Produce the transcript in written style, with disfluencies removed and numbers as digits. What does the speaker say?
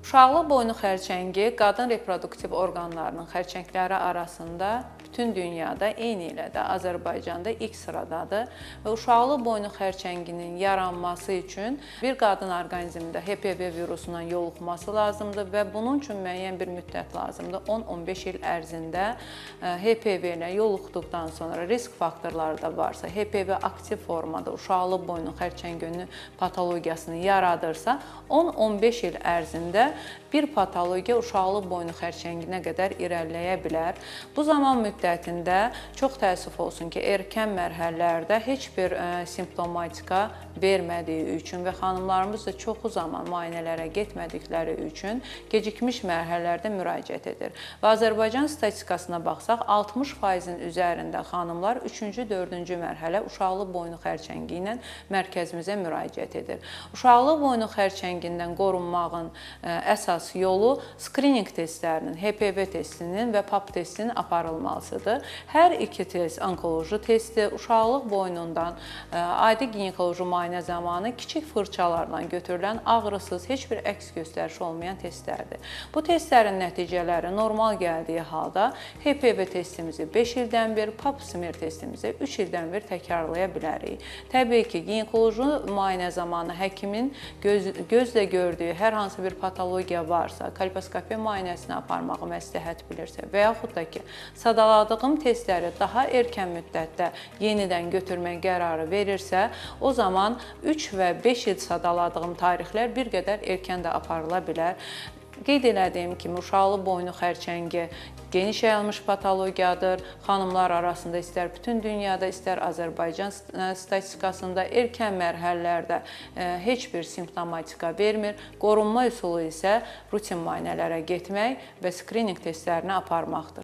Uşaqlıq boynu xərçəngi qadın reproduktiv orqanlarının xərçəngləri arasında bütün dünyada, eyni ilə də Azərbaycanda ilk sıradadır və uşaqlıq boynu xərçənginin yaranması üçün bir qadın orqanizmində HPV virusundan yoluxması lazımdır və bunun üçün müəyyən bir müddət lazımdır. 10-15 il ərzində HPV ilə yoluxduqdan sonra risk faktorları da varsa, HPV aktiv formada uşaqlıq boynu xərçənginin patologiyasını yaradırsa, 10-15 il ərzində bir patologiya uşaqlıq boynu xərçənginə qədər irəliləyə bilər. Bu zaman müddətində çox təəssüf olsun ki, erkən mərhələlərdə heç bir simptomatika vermədiyi üçün və xanımlarımız da çoxu zaman müayinələrə getmədikləri üçün gecikmiş mərhələlərdə müraciət edir. Və Azərbaycan statistikasına baxsaq, 60%-in üzərində xanımlar 3-cü, 4-cü mərhələ uşaqlıq boynu xərçəngi ilə mərkəzimizə müraciət edir. Uşaqlıq boynu xərçəngindən qorunmağın əsas yolu skrininq testlərinin, HPV testinin və PAP testinin aparılmasıdır. Hər iki test onkoloji testdir. Uşaqlıq boynundan adi ginekoloji müayinə zamanı kiçik fırçalarla götürülən ağrısız, heç bir əks göstərişi olmayan testlərdir. Bu testlərin nəticələri normal gəldiyi halda HPV testimizi 5 ildən bir, PAP smear testimizi 3 ildən bir təkrarlaya bilərik. Təbii ki, ginekoloji müayinə zamanı həkimin gözlə gördüyü hər hansı bir patologiya varsa, kolposkopiya müayinəsini aparmağı məsləhət bilirsə və yaxud da ki, sadaladığım testləri daha erkən müddətdə yenidən götürmək qərarı verirsə, o zaman 3 və 5 il sadaladığım tarixlər bir qədər erkən də aparıla bilər. Qeyd elədiyim kimi, uşaqlıq boynu xərçəngi geniş yayılmış patologiyadır. Xanımlar arasında istər bütün dünyada, istər Azərbaycan statistikasında erkən mərhələlərdə heç bir simptomatika vermir. Qorunma üsulu isə rutin müayinələrə getmək və skrininq testlərini aparmaqdır.